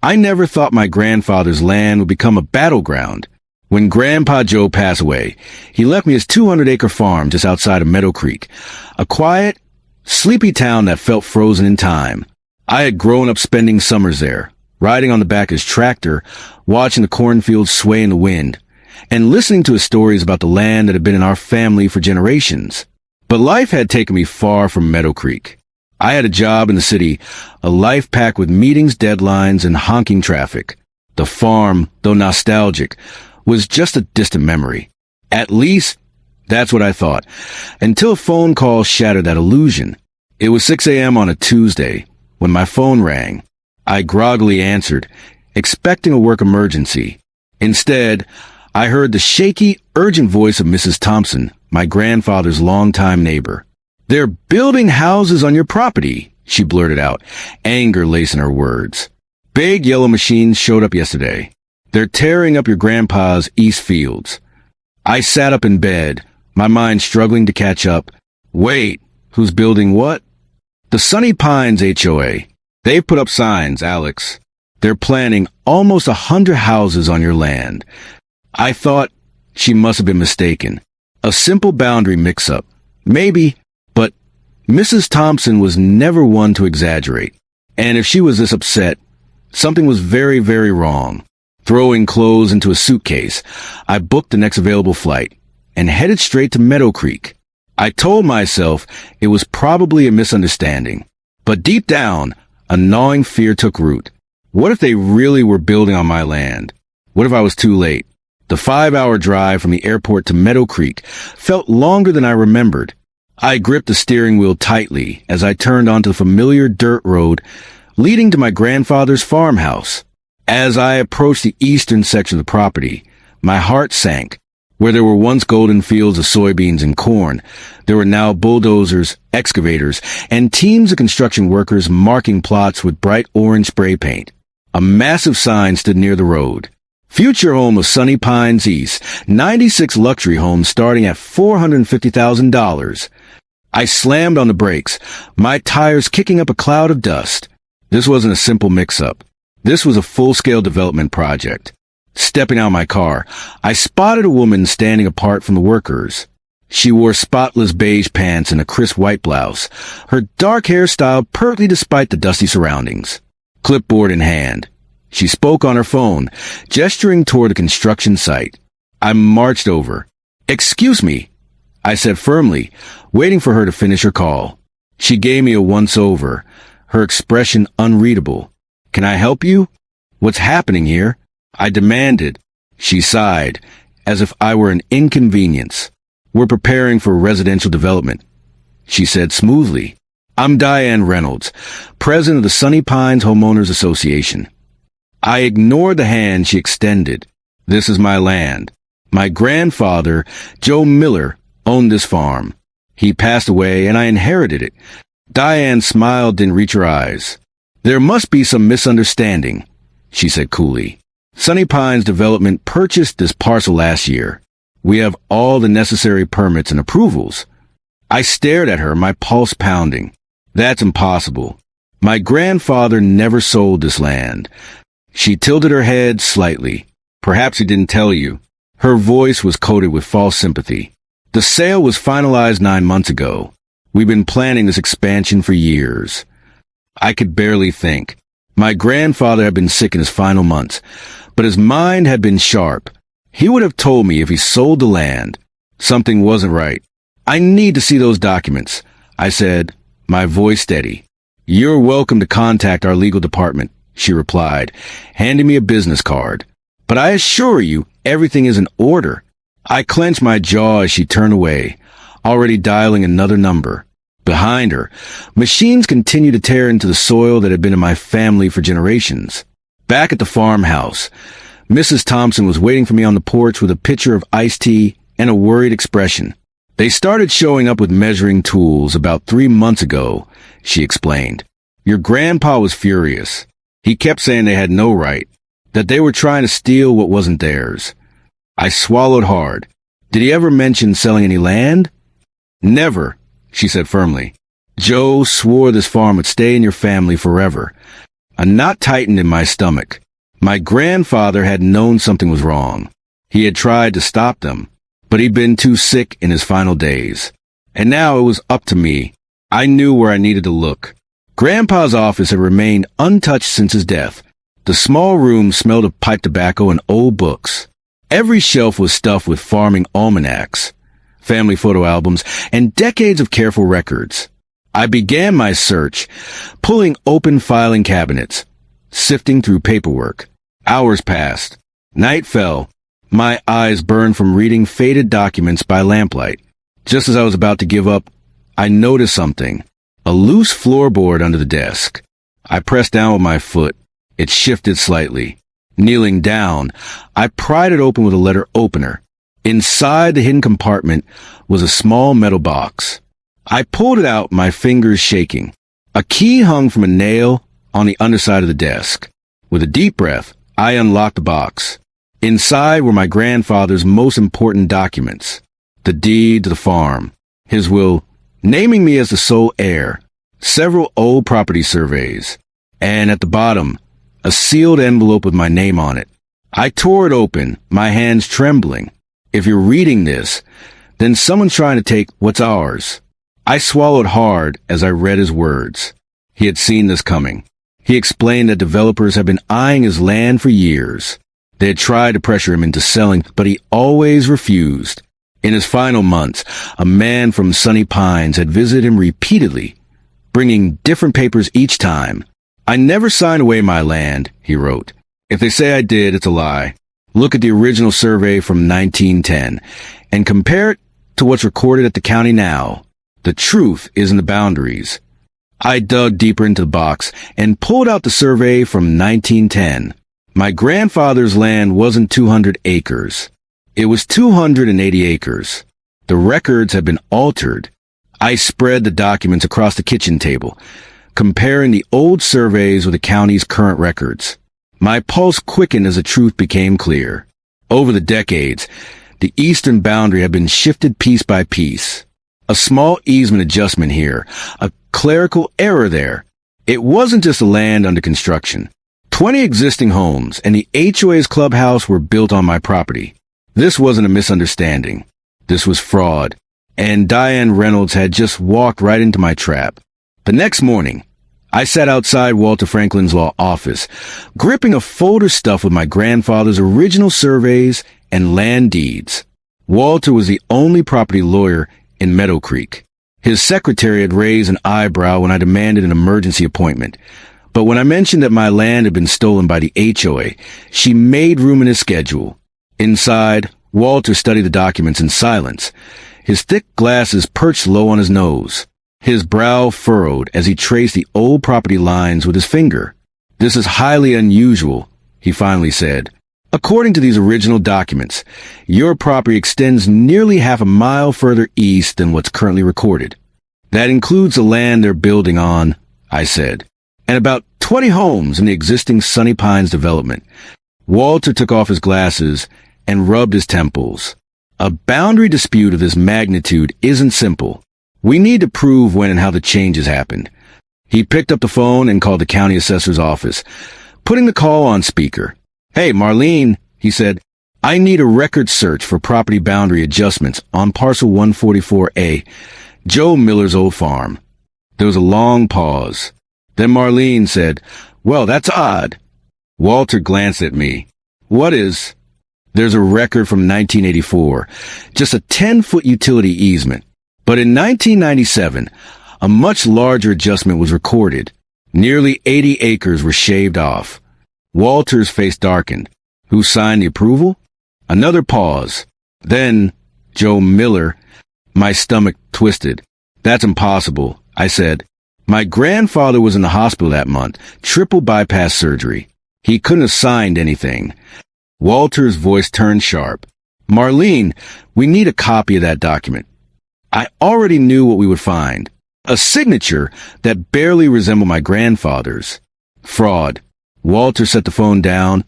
I never thought my grandfather's land would become a battleground. When Grandpa Joe passed away, he left me his 200-acre farm just outside of Meadow Creek, a quiet, sleepy town that felt frozen in time. I had grown up spending summers there, riding on the back of his tractor, watching the cornfields sway in the wind, and listening to his stories about the land that had been in our family for generations. But life had taken me far from Meadow Creek. I had a job in the city, a life packed with meetings, deadlines, and honking traffic. The farm, though nostalgic, was just a distant memory. At least, that's what I thought, until a phone call shattered that illusion. It was 6 a.m. on a Tuesday when my phone rang. I groggily answered, expecting a work emergency. Instead, I heard the shaky, urgent voice of Mrs. Thompson, my grandfather's longtime neighbor. "They're building houses on your property," she blurted out, anger lacing her words. "Big yellow machines showed up yesterday. They're tearing up your grandpa's east fields." I sat up in bed, my mind struggling to catch up. Wait, who's building what? "The Sunny Pines HOA. They put up signs, Alex. They're planning almost 100 houses on your land." I thought she must have been mistaken. A simple boundary mix-up. Maybe, but Mrs. Thompson was never one to exaggerate. And if she was this upset, something was very, very wrong. Throwing clothes into a suitcase, I booked the next available flight and headed straight to Meadow Creek. I told myself it was probably a misunderstanding, but deep down, a gnawing fear took root. What if they really were building on my land? What if I was too late? The 5-hour drive from the airport to Meadow Creek felt longer than I remembered. I gripped the steering wheel tightly as I turned onto the familiar dirt road leading to my grandfather's farmhouse. As I approached the eastern section of the property, my heart sank. Where there were once golden fields of soybeans and corn, there were now bulldozers, excavators, and teams of construction workers marking plots with bright orange spray paint. A massive sign stood near the road. Future home of Sunny Pines East, 96 luxury homes starting at $450,000. I slammed on the brakes, my tires kicking up a cloud of dust. This wasn't a simple mix-up. This was a full-scale development project. Stepping out of my car, I spotted a woman standing apart from the workers. She wore spotless beige pants and a crisp white blouse, her dark hair styled perfectly despite the dusty surroundings. Clipboard in hand, she spoke on her phone, gesturing toward the construction site. I marched over. "Excuse me," I said firmly, waiting for her to finish her call. She gave me a once-over, her expression unreadable. "Can I help you? What's happening here?" I demanded. She sighed, as if I were an inconvenience. "We're preparing for residential development," she said smoothly. "I'm Diane Reynolds, president of the Sunny Pines Homeowners Association." I ignored the hand she extended. This is my land. My grandfather, Joe Miller, owned this farm. He passed away and I inherited it. Diane's smile didn't reach her eyes. "There must be some misunderstanding," she said coolly. "Sunny Pines Development purchased this parcel last year. We have all the necessary permits and approvals." I stared at her, my pulse pounding. "That's impossible. My grandfather never sold this land." She tilted her head slightly. "Perhaps he didn't tell you." Her voice was coated with false sympathy. "The sale was finalized 9 months ago. We've been planning this expansion for years." I could barely think. My grandfather had been sick in his final months, but his mind had been sharp. He would have told me if he sold the land. Something wasn't right. "I need to see those documents," I said, my voice steady. "You're welcome to contact our legal department," she replied, handing me a business card. "But I assure you, everything is in order." I clenched my jaw as she turned away, already dialing another number. Behind her, machines continued to tear into the soil that had been in my family for generations. Back at the farmhouse, Mrs. Thompson was waiting for me on the porch with a pitcher of iced tea and a worried expression. "They started showing up with measuring tools about 3 months ago," she explained. "Your grandpa was furious. He kept saying they had no right, that they were trying to steal what wasn't theirs." I swallowed hard. "Did he ever mention selling any land?" "Never," she said firmly. "Joe swore this farm would stay in your family forever." A knot tightened in my stomach. My grandfather had known something was wrong. He had tried to stop them, but he'd been too sick in his final days. And now it was up to me. I knew where I needed to look. Grandpa's office had remained untouched since his death. The small room smelled of pipe tobacco and old books. Every shelf was stuffed with farming almanacs, family photo albums, and decades of careful records. I began my search, pulling open filing cabinets, sifting through paperwork. Hours passed. Night fell. My eyes burned from reading faded documents by lamplight. Just as I was about to give up, I noticed something. A loose floorboard under the desk. I pressed down with my foot. It shifted slightly. Kneeling down, I pried it open with a letter opener. Inside the hidden compartment was a small metal box. I pulled it out, my fingers shaking. A key hung from a nail on the underside of the desk. With a deep breath, I unlocked the box. Inside were my grandfather's most important documents. The deed to the farm, his will, naming me as the sole heir, several old property surveys, and at the bottom, a sealed envelope with my name on it. I tore it open, my hands trembling. If you're reading this, then someone's trying to take what's ours. I swallowed hard as I read his words. He had seen this coming. He explained that developers had been eyeing his land for years. They had tried to pressure him into selling, but he always refused. In his final months, a man from Sunny Pines had visited him repeatedly, bringing different papers each time. I never signed away my land, he wrote. If they say I did, it's a lie. Look at the original survey from 1910 and compare it to what's recorded at the county now. The truth is in the boundaries. I dug deeper into the box and pulled out the survey from 1910. My grandfather's land wasn't 200 acres. It was 280 acres. The records had been altered. I spread the documents across the kitchen table, comparing the old surveys with the county's current records. My pulse quickened as the truth became clear. Over the decades, the eastern boundary had been shifted piece by piece. A small easement adjustment here, a clerical error there. It wasn't just the land under construction. 20 existing homes and the HOA's clubhouse were built on my property. This wasn't a misunderstanding. This was fraud. And Diane Reynolds had just walked right into my trap. The next morning, I sat outside Walter Franklin's law office, gripping a folder stuffed with my grandfather's original surveys and land deeds. Walter was the only property lawyer in Meadow Creek. His secretary had raised an eyebrow when I demanded an emergency appointment. But when I mentioned that my land had been stolen by the HOA, she made room in his schedule. Inside, Walter studied the documents in silence. His thick glasses perched low on his nose. His brow furrowed as he traced the old property lines with his finger. "This is highly unusual," he finally said. "According to these original documents, your property extends nearly half a mile further east than what's currently recorded. That includes the land they're building on," I said, "and about 20 homes in the existing Sunny Pines development." Walter took off his glasses and rubbed his temples. "A boundary dispute of this magnitude isn't simple. We need to prove when and how the changes happened." He picked up the phone and called the county assessor's office, putting the call on speaker. "Hey, Marlene," he said, "I need a record search for property boundary adjustments on parcel 144A, Joe Miller's old farm." There was a long pause. Then Marlene said, "Well, that's odd." Walter glanced at me. "What is?" "There's a record from 1984, just a 10-foot utility easement. But in 1997, a much larger adjustment was recorded. Nearly 80 acres were shaved off." Walter's face darkened. "Who signed the approval?" Another pause. Then, "Joe Miller." My stomach twisted. "That's impossible," I said. "My grandfather was in the hospital that month, triple bypass surgery. He couldn't have signed anything." Walter's voice turned sharp. "Marlene, we need a copy of that document." I already knew what we would find. A signature that barely resembled my grandfather's. Fraud. Walter set the phone down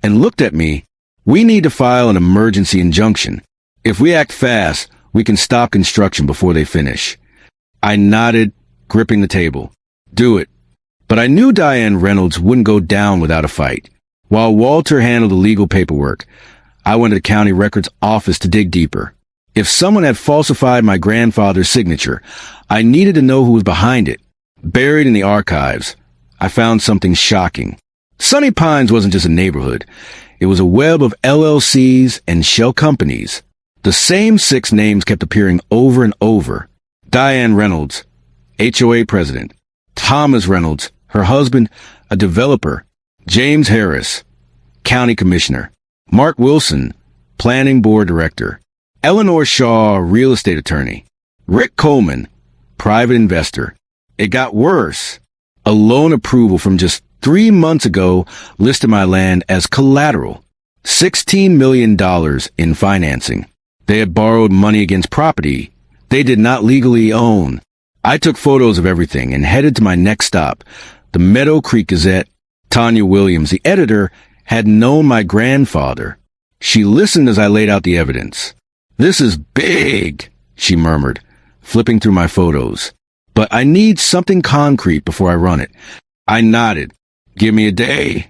and looked at me. "We need to file an emergency injunction. If we act fast, we can stop construction before they finish." I nodded, gripping the table. "Do it." But I knew Diane Reynolds wouldn't go down without a fight. While Walter handled the legal paperwork, I went to the county records office to dig deeper. If someone had falsified my grandfather's signature, I needed to know who was behind it. Buried in the archives, I found something shocking. Sunny Pines wasn't just a neighborhood. It was a web of LLCs and shell companies. The same 6 names kept appearing over and over. Diane Reynolds, HOA president. Thomas Reynolds, her husband, a developer. James Harris, county commissioner. Mark Wilson, planning board director. Eleanor Shaw, real estate attorney. Rick Coleman, private investor. It got worse. A loan approval from just 3 months ago listed my land as collateral. $16 million in financing. They had borrowed money against property they did not legally own. I took photos of everything and headed to my next stop, the Meadow Creek Gazette. Tanya Williams, the editor, had known my grandfather. She listened as I laid out the evidence. "This is big," she murmured, flipping through my photos. "But I need something concrete before I run it." I nodded. "Give me a day."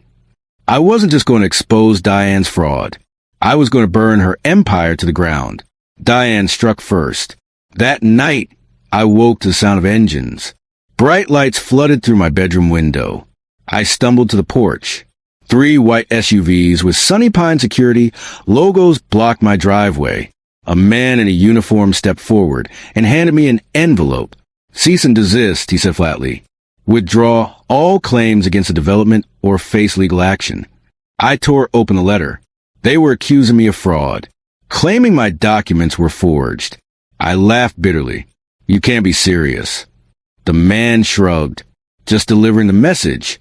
I wasn't just going to expose Diane's fraud. I was going to burn her empire to the ground. Diane struck first. That night, I woke to the sound of engines. Bright lights flooded through my bedroom window. I stumbled to the porch. 3 white SUVs with Sunny Pine security logos blocked my driveway. A man in a uniform stepped forward and handed me an envelope. "Cease and desist," he said flatly. "Withdraw all claims against the development or face legal action." I tore open the letter. They were accusing me of fraud, claiming my documents were forged. I laughed bitterly. "You can't be serious." The man shrugged, just delivering the message.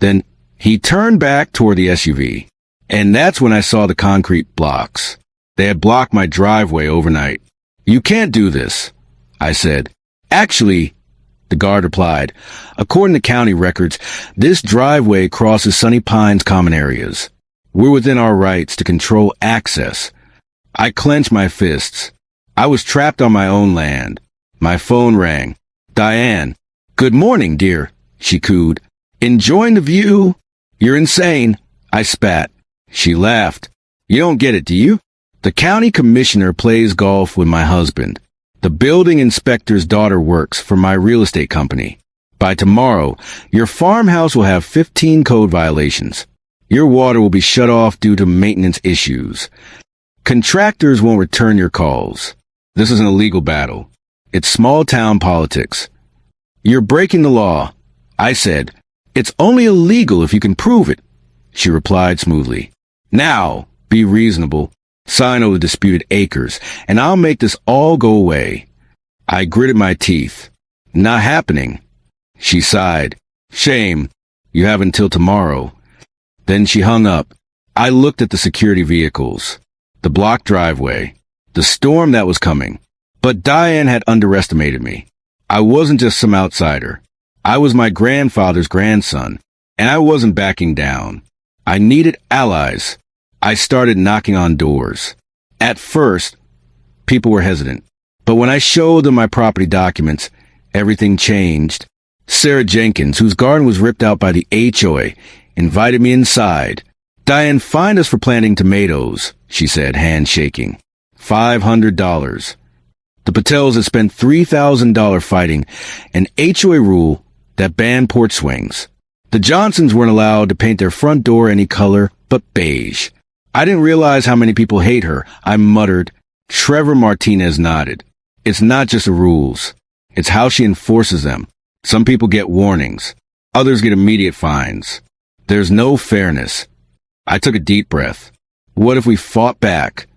Then he turned back toward the SUV. And that's when I saw the concrete blocks. They had blocked my driveway overnight. "You can't do this," I said. "Actually," the guard replied, "according to county records, this driveway crosses Sunny Pines common areas. We're within our rights to control access." I clenched my fists. I was trapped on my own land. My phone rang. "Diane." "Good morning, dear," she cooed. "Enjoying the view?" "You're insane," I spat. She laughed. "You don't get it, do you? The county commissioner plays golf with my husband. The building inspector's daughter works for my real estate company. By tomorrow, your farmhouse will have 15 code violations. Your water will be shut off due to maintenance issues. Contractors won't return your calls. This isn't a legal battle. It's small-town politics." "You're breaking the law," I said. "It's only illegal if you can prove it," she replied smoothly. "Now, be reasonable. Sign over the disputed acres, and I'll make this all go away." I gritted my teeth. "Not happening." She sighed. "Shame. You have until tomorrow." Then she hung up. I looked at the security vehicles, the blocked driveway, the storm that was coming. But Diane had underestimated me. I wasn't just some outsider. I was my grandfather's grandson, and I wasn't backing down. I needed allies. I started knocking on doors. At first, people were hesitant. But when I showed them my property documents, everything changed. Sarah Jenkins, whose garden was ripped out by the HOA, invited me inside. "Diane, find us for planting tomatoes," she said, hand shaking. $500. The Patels had spent $3,000 fighting an HOA rule that banned porch swings. The Johnsons weren't allowed to paint their front door any color but beige. I didn't realize how many people hate her. I muttered. Trevor Martinez nodded. "It's not just the rules. It's how she enforces them. Some people get warnings. Others get immediate fines. There's no fairness." I took a deep breath. What if we fought back?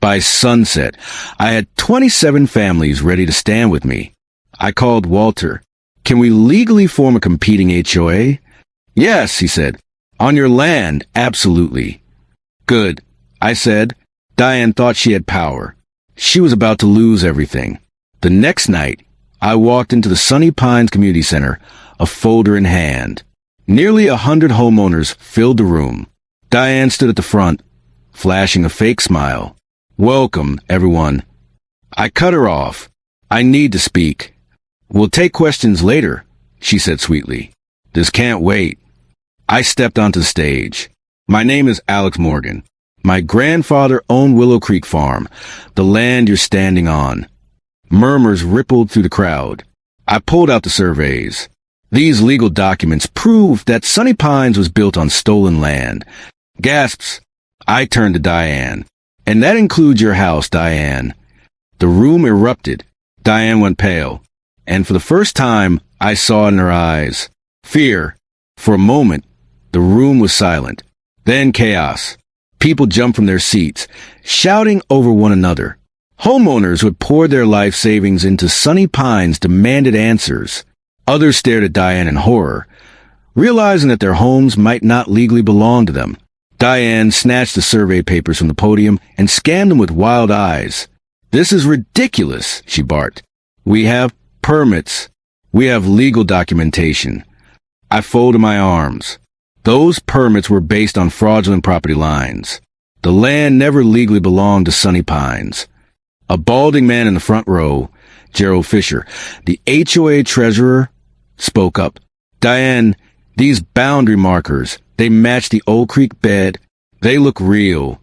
By sunset, I had 27 families ready to stand with me. I called Walter. "Can we legally form a competing HOA?" "Yes," he said. "On your land, absolutely." "Good," I said. Diane thought she had power. She was about to lose everything. The next night, I walked into the Sunny Pines Community Center, a folder in hand. Nearly 100 homeowners filled the room. Diane stood at the front, flashing a fake smile. "Welcome, everyone." I cut her off. "I need to speak." "We'll take questions later," she said sweetly. This can't wait. I stepped onto the stage. My name is Alex Morgan. My grandfather owned Willow Creek Farm, the land you're standing on. Murmurs rippled through the crowd. I pulled out the surveys. These legal documents prove that Sunny Pines was built on stolen land. Gasps. I turned to Diane. And that includes your house, Diane. The room erupted. Diane went pale. And for the first time, I saw in her eyes fear. For a moment, the room was silent. Then chaos. People jumped from their seats, shouting over one another. Homeowners who had poured their life savings into Sunny Pines demanded answers. Others stared at Diane in horror, realizing that their homes might not legally belong to them. Diane snatched the survey papers from the podium and scanned them with wild eyes. "This is ridiculous," she barked. "We have permits. We have legal documentation." I folded my arms. Those permits were based on fraudulent property lines. The land never legally belonged to Sunny Pines. A balding man in the front row, Gerald Fisher, the HOA treasurer, spoke up. "Diane, these boundary markers, they match the Old Creek bed. They look real."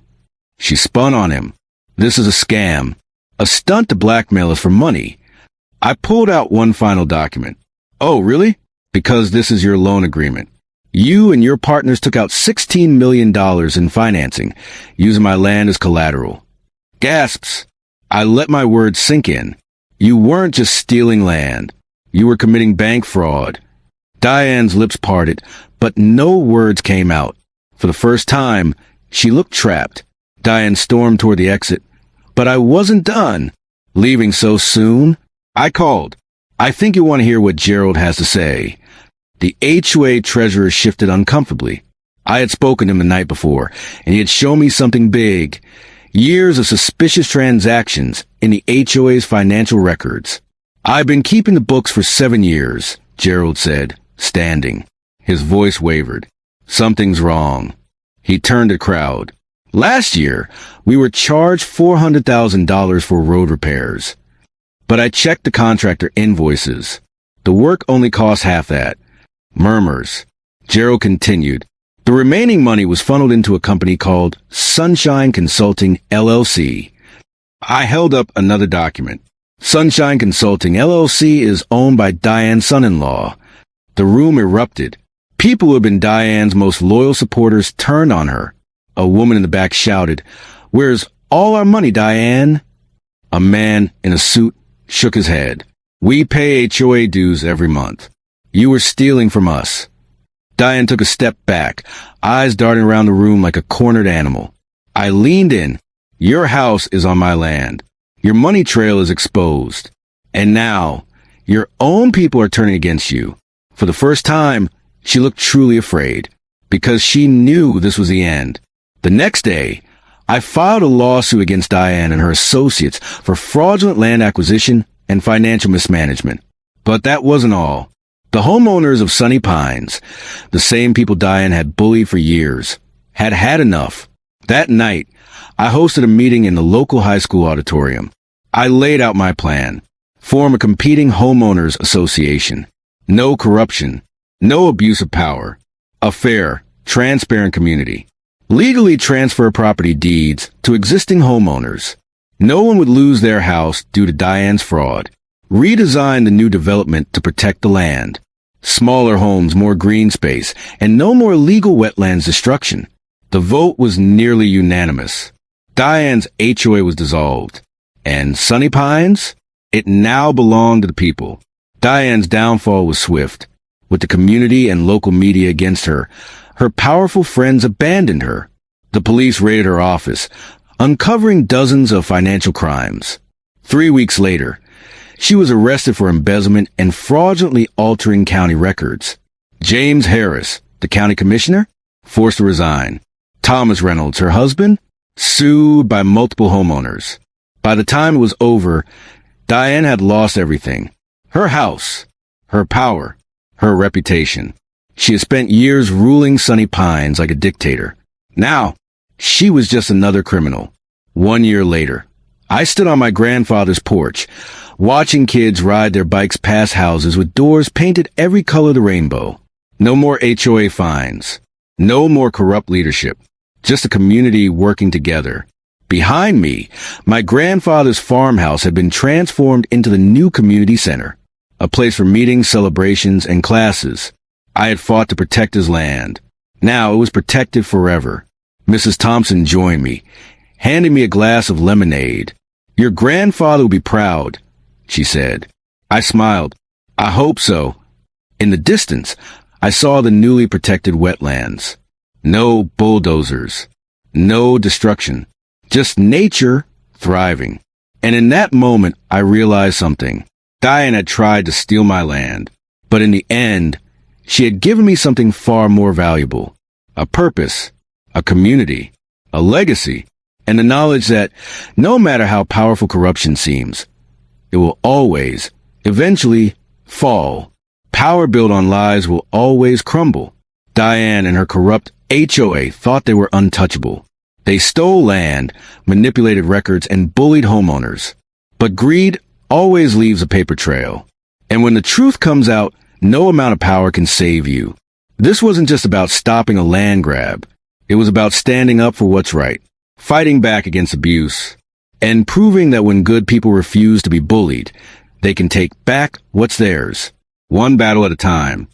She spun on him. "This is a scam. A stunt to blackmail us for money." I pulled out one final document. "Oh, really? Because this is your loan agreement. You and your partners took out $16 million in financing, using my land as collateral." Gasps. I let my words sink in. You weren't just stealing land. You were committing bank fraud. Diane's lips parted, but no words came out. For the first time, she looked trapped. Diane stormed toward the exit. But I wasn't done. Leaving so soon? I called. "I think you want to hear what Gerald has to say." The HOA treasurer shifted uncomfortably. I had spoken to him the night before, and he had shown me something big. Years of suspicious transactions in the HOA's financial records. "I've been keeping the books for 7 years, Gerald said, standing. His voice wavered. "Something's wrong." He turned to the crowd. "Last year, we were charged $400,000 for road repairs. But I checked the contractor invoices. The work only cost half that." Murmurs. Gerald continued. "The remaining money was funneled into a company called Sunshine Consulting, LLC. I held up another document. Sunshine Consulting, LLC is owned by Diane's son-in-law. The room erupted. People who had been Diane's most loyal supporters turned on her. A woman in the back shouted, "Where's all our money, Diane?" A man in a suit shook his head. "We pay HOA dues every month. You were stealing from us." Diane took a step back, eyes darting around the room like a cornered animal. I leaned in. "Your house is on my land. Your money trail is exposed. And now, your own people are turning against you." For the first time, she looked truly afraid, because she knew this was the end. The next day, I filed a lawsuit against Diane and her associates for fraudulent land acquisition and financial mismanagement. But that wasn't all. The homeowners of Sunny Pines, the same people Diane had bullied for years, had had enough. That night, I hosted a meeting in the local high school auditorium. I laid out my plan. Form a competing homeowners association. No corruption. No abuse of power. A fair, transparent community. Legally transfer property deeds to existing homeowners. No one would lose their house due to Diane's fraud. Redesign the new development to protect the land. Smaller homes, more green space, and no more legal wetlands destruction. The vote was nearly unanimous. Diane's HOA was dissolved. And Sunny Pines? It now belonged to the people. Diane's downfall was swift. With the community and local media against her, her powerful friends abandoned her. The police raided her office, uncovering dozens of financial crimes. 3 weeks later, she was arrested for embezzlement and fraudulently altering county records. James Harris, the county commissioner, forced to resign. Thomas Reynolds, her husband, sued by multiple homeowners. By the time it was over, Diane had lost everything. Her house, her power, her reputation. She had spent years ruling Sunny Pines like a dictator. Now, she was just another criminal. 1 year later, I stood on my grandfather's porch, watching kids ride their bikes past houses with doors painted every color of the rainbow. No more HOA fines. No more corrupt leadership. Just a community working together. Behind me, my grandfather's farmhouse had been transformed into the new community center, a place for meetings, celebrations, and classes. I had fought to protect his land. Now it was protected forever. Mrs. Thompson joined me, handing me a glass of lemonade. "Your grandfather will be proud," she said. I smiled. "I hope so." In the distance, I saw the newly protected wetlands. No bulldozers. No destruction. Just nature thriving. And in that moment, I realized something. Diane had tried to steal my land, but in the end, she had given me something far more valuable. A purpose, a community, a legacy, and the knowledge that no matter how powerful corruption seems, it will always, eventually, fall. Power built on lies will always crumble. Diane and her corrupt HOA thought they were untouchable. They stole land, manipulated records, and bullied homeowners. But greed always leaves a paper trail. And when the truth comes out, no amount of power can save you. This wasn't just about stopping a land grab. It was about standing up for what's right, fighting back against abuse, and proving that when good people refuse to be bullied, they can take back what's theirs, one battle at a time.